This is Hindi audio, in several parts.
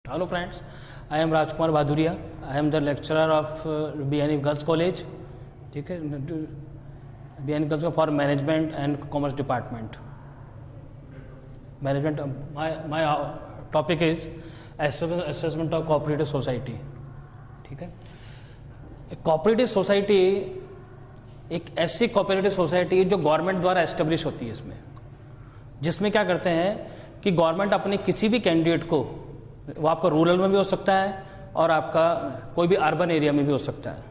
Hello friends, I am Rajkumar Bhaduria. I am the lecturer of BNE Girls College. ठीक है, BNE Girls for Management and Commerce Department. Management. My topic is assessment of cooperative society. ठीक है, cooperative society एक ऐसी cooperative society जो गवर्नमेंट द्वारा एस्टेब्लिश होती है, जिसमें क्या करते हैं कि गवर्नमेंट अपने किसी भी कैंडिडेट को, वो आपका रूरल में भी हो सकता है और आपका कोई भी अर्बन एरिया में भी हो सकता है,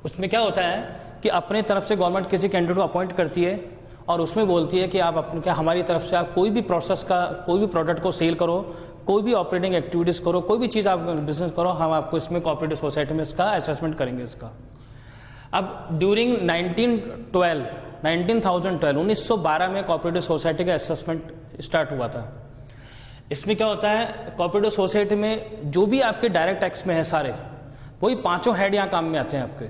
उसमें क्या होता है कि अपने तरफ से गवर्नमेंट किसी कैंडिडेट को अपॉइंट करती है और उसमें बोलती है कि आप अपने क्या हमारी तरफ से आप कोई भी प्रोसेस का कोई भी प्रोडक्ट को सेल करो, कोई भी ऑपरेटिंग एक्टिविटीज़ करो, कोई भी चीज़ आप बिजनेस करो, हम आपको इसमें कोऑपरेटिव सोसाइटी में इसका असेसमेंट करेंगे इसका। अब ड्यूरिंग 1912 में कोऑपरेटिव सोसाइटी का असेसमेंट स्टार्ट हुआ था। इसमें क्या होता है, कोऑपरेटिव सोसाइटी में जो भी आपके डायरेक्ट टैक्स में है सारे, वही पांचों हेड यहाँ काम में आते हैं आपके।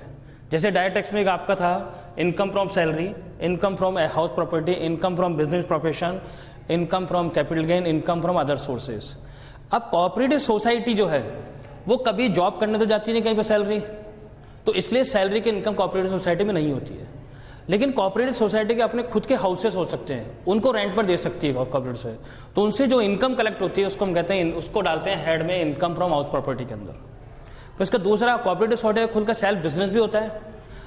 जैसे डायरेक्ट टैक्स में एक आपका था income from salary, income from house property, income from business profession, income from capital gain, income from other sources. अब कोऑपरेटिव सोसाइटी जो है वो कभी जॉब करने तो जाती नहीं कहीं पर सैलरी, तो इसलिए सैलरी की इनकम कोऑपरेटिव सोसाइटी में नहीं होती है। लेकिन कोऑपरेटिव सोसाइटी के अपने खुद के हाउसेस हो सकते हैं, उनको रेंट पर दे सकती है कोऑपरेटिव सोसाइटी, तो उनसे जो इनकम कलेक्ट होती है उसको हम कहते हैं, उसको डालते हैं हेड में इनकम फ्रॉम हाउस प्रॉपर्टी के अंदर। तो इसका दूसरा कोऑपरेटिव सोसाइटी का खुद का सेल्फ बिजनेस भी होता है।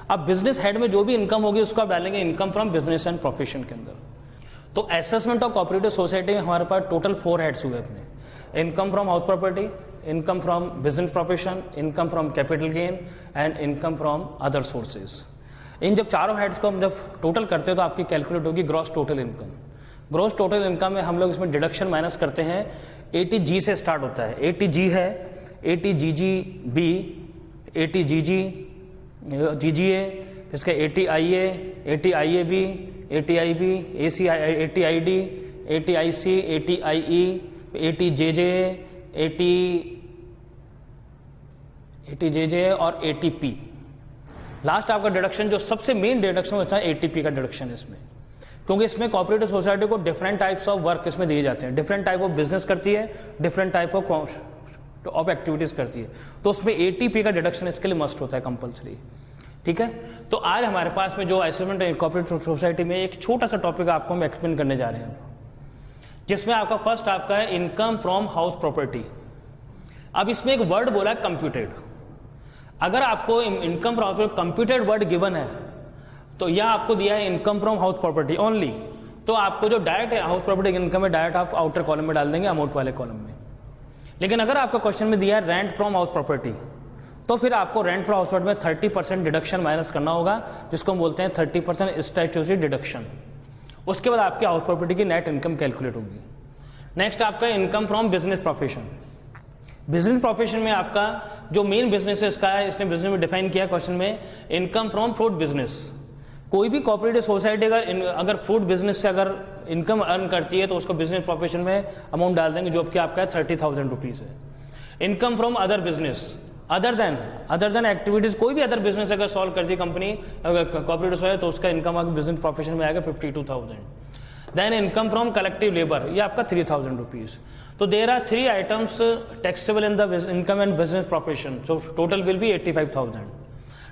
अब बिजनेस हेड में जो भी इनकम होगी उसको आप डालेंगे income from business and profession के अंदर। तो असेसमेंट ऑफ कोऑपरेटिव सोसाइटी में हमारे पास टोटल 4 हेड्स हुए अपने, income from house property, income from business profession, income from capital gain and income from other sources. इन जब चारों हेड्स को हम जब टोटल करते हैं तो आपकी कैलकुलेट होगी gross total income. Gross total income में हम लोग इसमें डिडक्शन माइनस करते हैं, ATG से स्टार्ट होता है। ATG है ATGGB, ATGG, GGA, इसका ATIA, ATIAB, ATIB, ATID, ATIC, ATIE, ATJJ, ATJJ और ATP। लास्ट आपका डिडक्शन जो सबसे मेन डिडक्शन होता है ATP का डिडक्शन इसमें, क्योंकि इसमें कोऑपरेटिव सोसाइटी को डिफरेंट टाइप्स ऑफ वर्क इसमें दिए जाते हैं, डिफरेंट टाइप ऑफ बिजनेस करती है, डिफरेंट टाइप ऑफ एक्टिविटीज करती है, तो उसमें ATP का डिडक्शन इसके लिए मस्ट होता है कंपलसरी। ठीक है, तो आज हमारे पास में जो असेसमेंट कोऑपरेटिव सोसाइटी में एक छोटा सा टॉपिक आपको हम एक्सप्लेन करने जा रहे हैं, जिसमें आपका फर्स्ट आपका है इनकम फ्रॉम हाउस प्रॉपर्टी। अब इसमें एक वर्ड बोला है कंप्यूटेड। अगर आपको income from computed word given है तो यह आपको दिया है income from house property only, तो आपको जो डायरेक्ट हाउस प्रॉपर्टी इनकम है डायरेक्ट आप आउटर कॉलम में डाल देंगे, अमाउंट वाले कॉलम में। लेकिन अगर आपका क्वेश्चन में दिया है रेंट फ्रॉम हाउस प्रॉपर्टी, तो फिर आपको रेंट फ्रॉम हाउस प्रॉपर्टी में 30% डिडक्शन माइनस करना होगा, जिसको हम बोलते हैं 30% स्टैट्यूटरी डिडक्शन। उसके बाद आपकी हाउस प्रॉपर्टी की नेट इनकम कैलकुलेट होगी। नेक्स्ट आपका income from business profession. Business profession में आपका जो मेन बिजनेस है इसका है, इसने बिजनेस में डिफाइन किया क्वेश्चन में, इनकम फ्रॉम फूड बिजनेस। कोई भी कोऑपरेटिव सोसाइटी अगर फूड बिजनेस से अगर इनकम अर्न करती है तो उसको बिजनेस प्रोफेशन में अमाउंट डाल देंगे, जो कि आपका 30,000 रुपीज है। Income from other business, other than activities, कोई भी अदर बिजनेस अगर सॉल्व करती है कंपनी कोऑपरेटिव सोसाइटी तो उसका इनकम बिजनेस प्रोफेशन में आएगा 52,000। Then income from collective labour, ये आपका 3,000 रुपीज। तो there are 3 items taxable in the income and business profession, so total will be 85,000।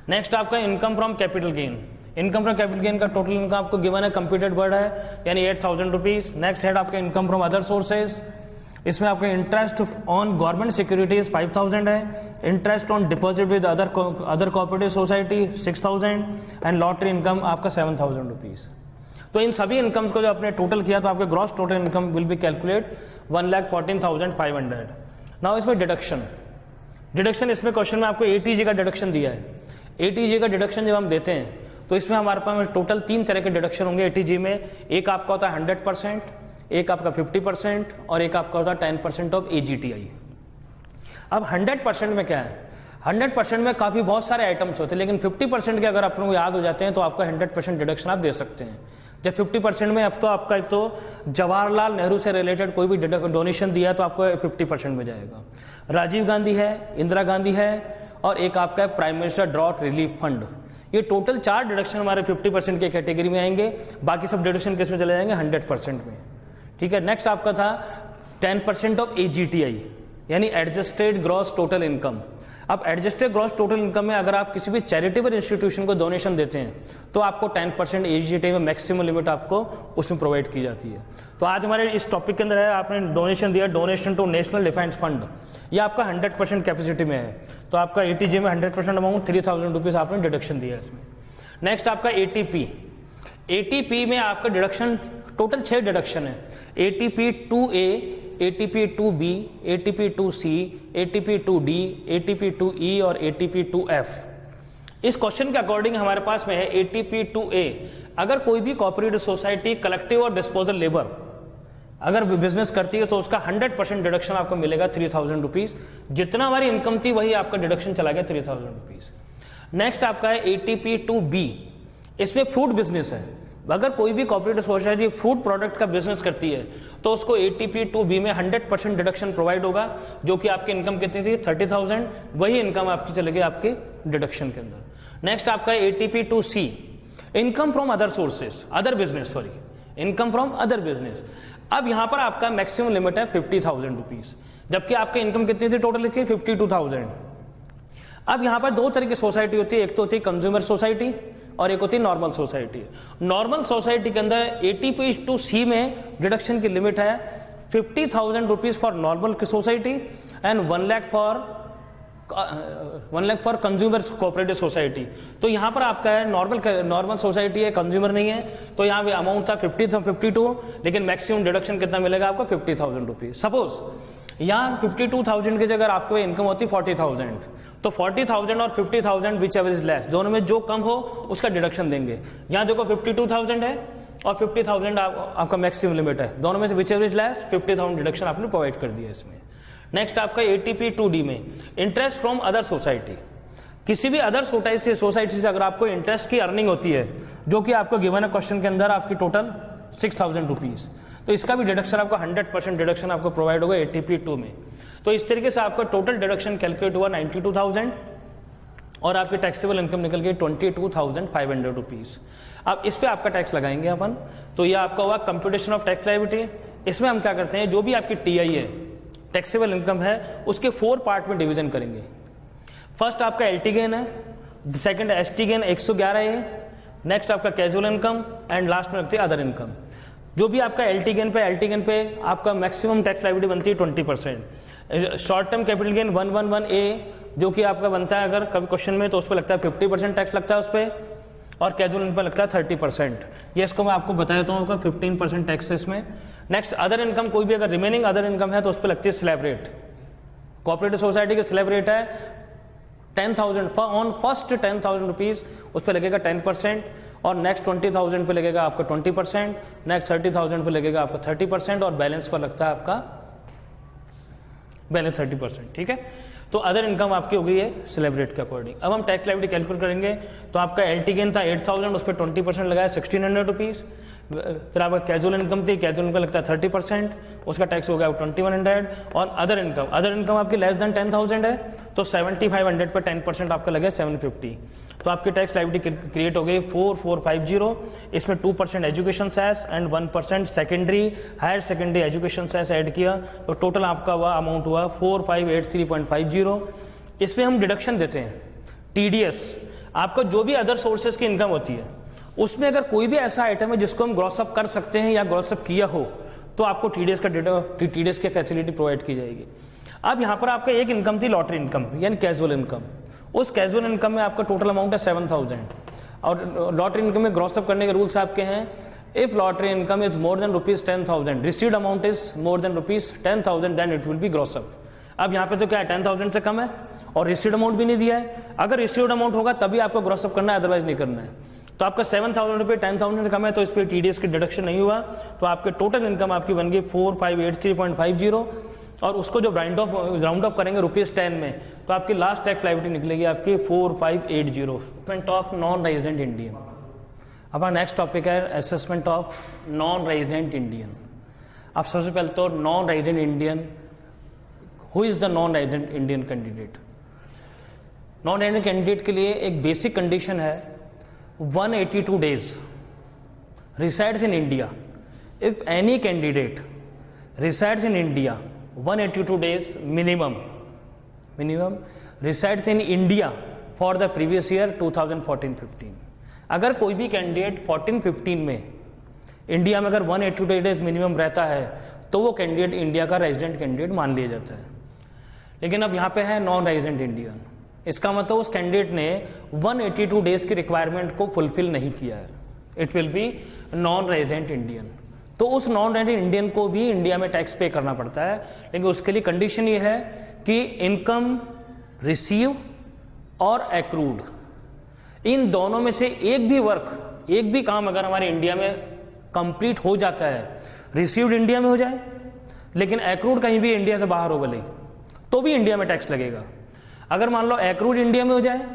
Next आपका income from capital gain. Income from capital gain का टोटल इनकम आपको गिवन है, कंप्यूटेड वर्ड है, यानी 8,000 रुपीज। नेक्स्ट है आपका इनकम फ्रॉम अदर सोर्सेज, इसमें आपका इंटरेस्ट ऑन गवर्नमेंट सिक्योरिटीज 5,000 है, interest on deposit with other cooperative society 6,000 and lottery income आपका 7,000 रुपीज। तो इन सभी इनकम्स को जो आपने टोटल किया तो आपके gross total income will be calculate 1,14,500। Now इसमें डिडक्शन इसमें क्वेश्चन में आपको ATG का डिडक्शन दिया है। ATG का डिडक्शन जब हम देते हैं तो इसमें हमारे पास टोटल 3 तरह के डिडक्शन होंगे ATG में। एक आपका होता है 100%, एक आपका 50% और एक आपका होता है 10% ऑफ AGTI। अब 100% में क्या है, 100% में काफी बहुत सारे आइटम्स होते हैं, लेकिन 50% के अगर आपको याद हो जाते हैं तो आपका 100% डिडक्शन आप दे सकते हैं। जब 50% में अब तो आपका एक तो जवाहरलाल नेहरू से रिलेटेड कोई भी डोनेशन दिया तो आपको 50% में जाएगा। राजीव गांधी है, इंदिरा गांधी है और एक आपका prime minister drought relief fund. ये टोटल 4 डिडक्शन हमारे 50% के कैटेगरी में आएंगे, बाकी सब डिडक्शन किस में चले जाएंगे 100% में। ठीक है, नेक्स्ट आपका था 10% ऑफ AGTI। यानी एडजस्टेड ग्रॉस टोटल इनकम। अब एडजस्टेड ग्रॉस टोटल इनकम में अगर आप किसी भी चैरिटेबल इंस्टीट्यूशन को डोनेशन देते हैं तो आपको 10% एजीटी में मैक्सिमम लिमिट आपको उसमें प्रोवाइड की जाती है। तो आज हमारे इस टॉपिक के अंदर है, आपने डोनेशन दिया, donation to national defence fund, यह आपका 100% कैपेसिटी में है, तो आपका एटीजे में 100% अमाउंट 3000 रुपीज़ आपने डिडक्शन दिया है इसमें। नेक्स्ट आपका एटीपी। एटीपी में आपका डिडक्शन टोटल 6 डिडक्शन है, ATP 2A, ATP 2B, ATP 2C, ATP 2D, ATP 2E और एटीपी 2F। इस क्वेश्चन के अकॉर्डिंग हमारे पास में है एटीपी 2A, अगर कोई भी कोऑपरेटिव सोसाइटी कलेक्टिव और डिस्पोजल लेबर अगर बिजनेस करती है तो उसका 100% डिडक्शन आपको मिलेगा 3000 रुपीज़। जितना हमारी इनकम थी वही आपका डिडक्शन चला गया 3000 रुपीज़। नेक्स्ट आपका है एटीपी 2B, इसमें फूड बिजनेस है, अगर कोई भी कोऑपरेटिव सोसाइटी फूड प्रोडक्ट का बिजनेस करती है तो उसको एटीपी 2B में 100% डिडक्शन प्रोवाइड होगा, जो कि आपकी इनकम कितनी थी 30,000, वही इनकम आपकी चलेगी आपके डिडक्शन के अंदर। नेक्स्ट आपका ATP 2C, income from other sources, other business, sorry, income from other business. अब यहां पर आपका मैक्सिमम लिमिट है 50,000 रुपीज, जबकि आपकी इनकम कितनी थी टोटल लिखी 52,000। अब यहां पर दो तरह की सोसाइटी होती है, एक तो होती है कंज्यूमर सोसाइटी और एक होती है नॉर्मल सोसाइटी। नॉर्मल सोसाइटी के अंदर एटीपी 2C में डिडक्शन की लिमिट है 50,000 rupees for normal society and 1 lakh for consumer cooperative society. तो यहां पर आपका है नॉर्मल सोसाइटी है, कंज्यूमर नहीं है, तो यहां पे अमाउंट था 52, लेकिन मैक्सिमम डिडक्शन कितना मिलेगा आपको 50,000 रुपीज। सपोज यहाँ 52,000 की जगह आपको इनकम होती 40,000, तो 40,000 और 50,000 विच एवर इज लेस, दोनों में जो कम हो उसका डिडक्शन देंगे। यहाँ देखो 52,000 है और 50,000 आपका मैक्सिमम लिमिट है, दोनों में से which ever is less 50,000 deduction आपने प्रोवाइड कर दिया इसमें। नेक्स्ट आपका एटीपी 2D में इंटरेस्ट फ्रॉम अदर सोसाइटी, किसी भी अदर सोसाइटी से अगर आपको इंटरेस्ट की अर्निंग होती है, जो कि आपको गिवन है क्वेश्चन के अंदर आपकी टोटल 6,000 रुपीज, तो इसका भी डिडक्शन आपको 100% डिडक्शन आपको प्रोवाइड होगा एटीपी 2 में। तो इस तरीके से आपका टोटल डिडक्शन कैलकुलेट हुआ 92,000 और आपकी टैक्सेबल इनकम निकल गई 22,500 रुपीज। अब इस पे आपका टैक्स लगाएंगे अपन, तो ये आपका हुआ कंप्यूटेशन ऑफ टैक्स लायबिलिटी। इसमें हम क्या करते हैं, जो भी आपकी टीआई है, टैक्सेबल इनकम है, उसके 4 पार्ट में डिवीजन करेंगे। फर्स्ट आपका एलटी गेन है, सेकंड एसटी गेन 111 है, नेक्स्ट आपका कैजुअल इनकम एंड लास्ट में रखते हैं अदर इनकम। जो भी आपका एलटी गेन पे आपका मैक्सिमम टैक्स लायबिलिटी बनती है 20%। Short term capital gain 111A, जो कि आपका बनता है अगर कभी क्वेश्चन में, तो उस पर लगता है 50% टैक्स लगता है उस पर, और कैजुअल इनकम पर लगता है 30%। ये इसको मैं आपको बता देता हूँ, आपका 15% टैक्स है इसमें। नेक्स्ट अदर इनकम, कोई भी अगर रिमेनिंग अदर इनकम है तो उस पर लगती है स्लैब रेट। कोऑपरेटिव सोसाइटी का स्लैब रेट है 10,000 ऑन फर्स्ट 10,000 रुपीज, उस पर लगेगा 10%, और नेक्स्ट 20,000 पे लगेगा आपका 20%, नेक्स्ट 30,000 पे लगेगा आपका 30%, और बैलेंस पर लगता है आपका बैलेंस 30%। ठीक है, तो अदर इनकम आपकी हो गई है स्लैब रेट के अकॉर्डिंग। अब हम टैक्स लायबिलिटी कैलकुलेट करेंगे, तो आपका एलटी गेन था 8,000, उस पर 20% लगाया 1,600 रुपीज़। फिर आपका कैजुअल इनकम थी, कैजुअल इनकम लगता है 30%, उसका टैक्स हो गया 2,100, और अदर इनकम आपकी लेस देन 10,000 है, तो 7,500 पर 10% आपका लगे 750। तो आपकी टैक्स लायबिलिटी क्रिएट हो गई 4,450। इसमें 2% education cess and 1% secondary higher secondary education cess add किया, तो टोटल आपका हुआ अमाउंट हुआ 4,583.50। इसमें हम डिडक्शन देते हैं टीडीएस। आपका जो भी अदर सोर्सेज की इनकम होती है, उसमें अगर कोई भी ऐसा आइटम है जिसको हम ग्रॉसअप कर सकते हैं या ग्रॉसअप किया हो, तो आपको टीडीएस की फैसिलिटी प्रोवाइड की जाएगी। अब यहाँ पर आपका एक इनकम थी लॉटरी इनकम यानी कैजुअल इनकम, उस कैजुअल इनकम में आपका टोटल अमाउंट है 7,000, और लॉटरी इनकम में ग्रॉसअप करने के रूल्स आपके हैं, if lottery income is more than ₹10,000, received amount is more than ₹10,000, then it will be gross up. अब यहाँ पे तो क्या है 10,000 से कम है और रिसीव्ड अमाउंट भी नहीं दिया है, अगर रिसीव्ड अमाउंट होगा तभी आपको ग्रॉसअप करना है, अदरवाइज नहीं करना है। तो आपका 7,000 रुपये 10,000 से कम है, तो इस पर टीडीएस की डिडक्शन नहीं हुआ, तो आपके टोटल इनकम आपकी बन गई 4,583.50, और उसको जो राउंड ऑफ करेंगे ₹10 में, तो आपकी लास्ट टैक्स लायबिलिटी निकलेगी आपकी 4,580। Assessment of non resident Indian. अब नेक्स्ट टॉपिक है assessment of non resident Indian. अब सबसे पहले तो non resident Indian, who is the non resident Indian candidate. Non resident candidate के लिए एक बेसिक कंडीशन है 182 days resides in India. If any candidate resides in India 182 days minimum resides in India for the previous year 2014-15। अगर कोई भी कैंडिडेट 14-15 में इंडिया में अगर 182 डेज मिनिमम रहता है तो वो कैंडिडेट इंडिया का रेजिडेंट कैंडिडेट मान लिया जाता है। लेकिन अब यहाँ पे है नॉन रेजिडेंट इंडियन, इसका मतलब उस कैंडिडेट ने 182 डेज की रिक्वायरमेंट को फुलफिल नहीं किया है, it will B non resident Indian. तो उस नॉन रेजिडेंट इंडियन को भी इंडिया में टैक्स पे करना पड़ता है, लेकिन उसके लिए कंडीशन ये है कि इनकम रिसीव और एक्रूड, इन दोनों में से एक भी वर्क, एक भी काम अगर हमारे इंडिया में कंप्लीट हो जाता है, रिसीव्ड इंडिया में हो जाए लेकिन एक्रूड कहीं भी इंडिया से बाहर हो भले, तो भी इंडिया में टैक्स लगेगा। अगर मान लो एक्रूड इंडिया में हो जाए,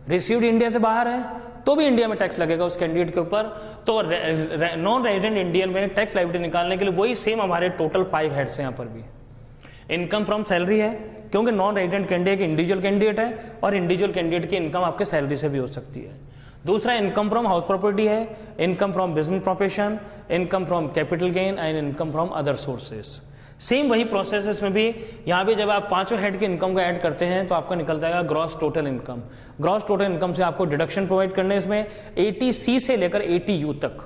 रिसीव्ड इंडिया से बाहर है, तो भी इंडिया में टैक्स लगेगा उस कैंडिडेट के ऊपर। तो नॉन रेजिडेंट इंडियन में टैक्स लायबिलिटी निकालने के लिए वही सेम हमारे टोटल 5 हेड्स हैं। यहाँ पर भी इनकम फ्रॉम सैलरी है, क्योंकि non resident candidate individual candidate है और इंडिविजुअल कैंडिडेट की इनकम आपके सैलरी से भी हो सकती है। दूसरा इनकम फ्रॉम हाउस प्रॉपर्टी है, income from business profession, income from capital gain and income from other sources. Same वही प्रोसेस में भी यहाँ भी जब आप पांचों हेड की इनकम को ऐड करते हैं तो आपका निकल जाएगा gross total income. Gross total income से आपको डिडक्शन प्रोवाइड करने, इसमें 80C से लेकर 80U तक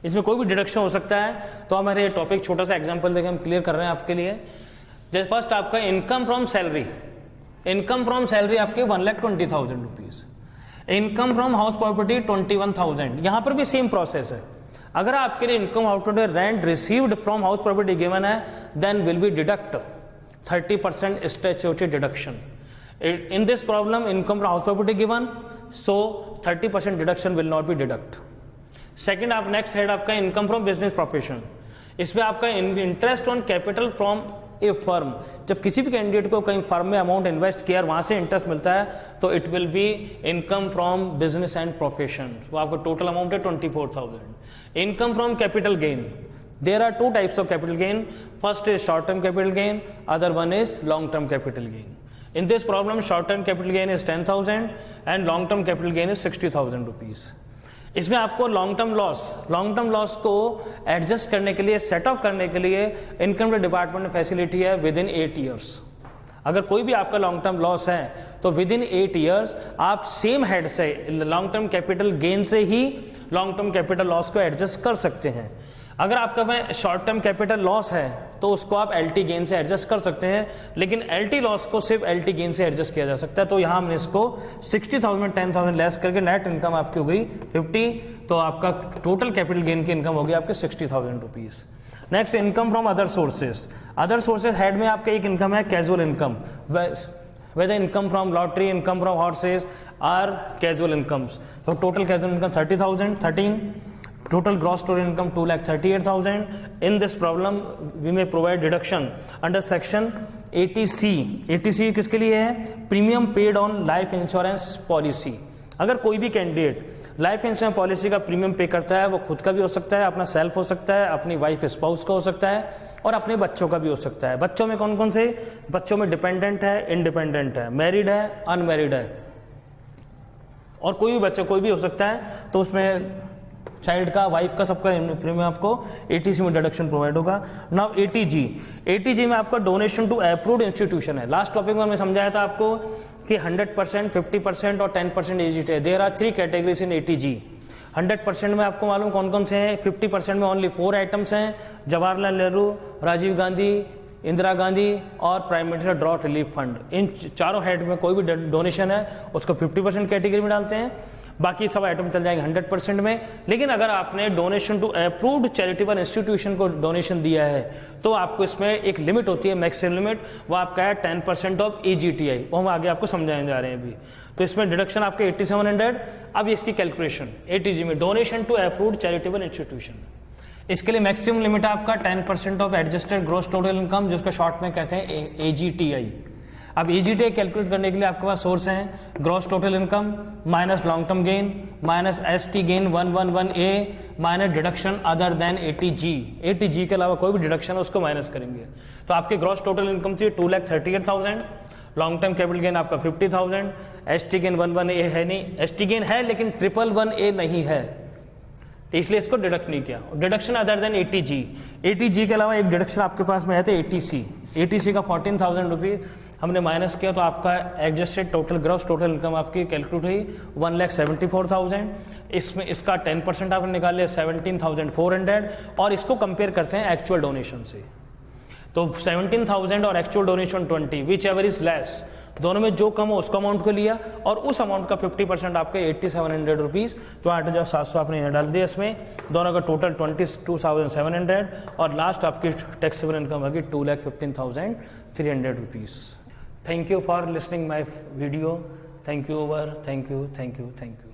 इसमें कोई भी डिडक्शन हो सकता है। तो हमारे टॉपिक छोटा सा एग्जांपल देकर हम क्लियर कर रहे हैं आपके लिए। जैसे फर्स्ट आपका income from salary, income from salary आपके 1,20,000 rupees, income from house property 21,000। यहां पर भी सेम प्रोसेस है। अगर आपके लिए income out of rent received from house property given है, then will be deduct 30% statutory deduction. In this problem income from house property given, so 30% deduction will not be deduct. Second आप नेक्स्ट हेड आपका इनकम फ्रॉम बिजनेस प्रोफेशन, इसमें आपका interest on capital from a firm. जब किसी भी कैंडिडेट को कहीं फर्म में अमाउंट इन्वेस्ट किया और वहां से इंटरेस्ट मिलता है तो it will be income from business and profession. वो आपका टोटल अमाउंट है 24,000। Income from capital gain, there are 2 types of capital gain, first is short term capital gain, other one is long term capital gain. In this problem, short-term capital gain is 10,000 and long-term capital gain is 60,000 rupees. इसमें आपको लॉन्ग टर्म लॉस को एडजस्ट करने के लिए, सेट ऑफ करने के लिए इनकम टैक्स डिपार्टमेंट में फैसिलिटी है विद इन 8 ईयर्स। अगर कोई भी आपका लॉन्ग टर्म लॉस है तो विद इन 8 ईयर्स आप सेम हेड से लॉन्ग टर्म कैपिटल गेन से ही लॉन्ग टर्म कैपिटल लॉस को एडजस्ट कर सकते हैं। अगर आपका में शॉर्ट टर्म कैपिटल लॉस है तो उसको आप एलटी गेन से एडजस्ट कर सकते हैं, लेकिन एलटी लॉस को सिर्फ एलटी गेन से एडजस्ट किया जा सकता है। तो यहाँ हमने इसको 60,000 10,000 लेस करके नेट इनकम आपकी हो गई 50, तो आपका टोटल कैपिटल गेन की इनकम हो गई आपके 60,000 rupees. Next income from other sources. Other sources head में आपका एक इनकम है casual income, whether income from lottery, income from horses are casual incomes. So total casual income 30,000, 13. Total gross total income 2,38,000. In this problem, we may provide deduction under section 80C. 80C किसके लिए है? Premium paid on life insurance policy. अगर कोई भी कैंडिडेट लाइफ इंश्योरेंस पॉलिसी का प्रीमियम पे करता है, वो खुद का भी हो सकता है, अपना सेल्फ हो सकता है, अपनी वाइफ स्पाउस का हो सकता है और अपने बच्चों का भी हो सकता है। बच्चों में कौन कौन से? बच्चों में डिपेंडेंट है, इंडिपेंडेंट है, मैरिड है, अनमैरिड है, और कोई भी बच्चा कोई भी हो सकता है। तो उसमें चाइल्ड का, वाइफ का, सबका प्रीमियम आपको 80C में डिडक्शन प्रोवाइड होगा। नाउ 80G में आपका डोनेशन टू अप्रूव्ड इंस्टीट्यूशन है। लास्ट टॉपिक में हमने समझाया था आपको कि 100%, 50% और 10% एजिट है। There are 3 categories in 80G। 100% में आपको मालूम कौन कौन से हैं? 50% में ओनली 4 आइटम्स हैं, जवाहरलाल नेहरू, राजीव गांधी, इंदिरा गांधी और prime minister drought relief fund. इन चारों हेड में कोई भी डोनेशन है उसको 50% कैटेगरी में डालते हैं, बाकी सब आइटम चल जाएंगे 100% में। लेकिन अगर आपने donation to approved charitable institution को डोनेशन दिया है तो आपको इसमें एक लिमिट होती है, मैक्सिमम लिमिट, वो आपका है 10% ऑफ EGTI। वो हम आगे आपको समझाने जा रहे हैं अभी। तो इसमें डिडक्शन आपके 8700। अब इसकी कैलकुलेशन 80G में donation to approved charitable institution, इसके लिए मैक्सिमम लिमिट है आपका 10% of adjusted gross total income, जिसको शॉर्ट में कहते हैं AGTI। अब EGTI कैलकुलेट करने के लिए आपके पास सोर्स हैं gross total income minus long term gain minus ST gain 111A minus deduction other than 80G। 80G के अलावा कोई भी डिडक्शन है उसको माइनस करेंगे। तो आपके ग्रॉस टोटल इनकम थी 2,38,000, लॉन्ग टर्म कैपिटल गेन आपका 50,000, ST गेन 111A है नहीं, ST गेन है लेकिन 111A नहीं है। तो इसलिए इसको डिडक्ट नहीं किया। Deduction other than 80G, 80G के अलावा एक डिडक्शन आपके पास में है तो ATC, ATC का 14,000 रुपीज़ हमने माइनस किया तो आपका adjusted total gross total income आपकी कैलकुलेट हुई 1,74,000। इसमें इसका 10% आपने निकाल लिया 17,400 और इसको कंपेयर करते हैं एक्चुअल डोनेशन से। तो 17,000 और actual donation 20, which ever is less, दोनों में जो कम हो उसका अमाउंट को लिया और उस अमाउंट का 50% आपके 8,700 रुपीज़, तो 8,700 आपने यहाँ डाल दिया इसमें, दोनों का टोटल 22,700 और लास्ट आपकी टैक्सेबल इनकम होगी 2,15,300 rupees. Thank you for listening my video. Thank you over, thank you, thank you, thank you.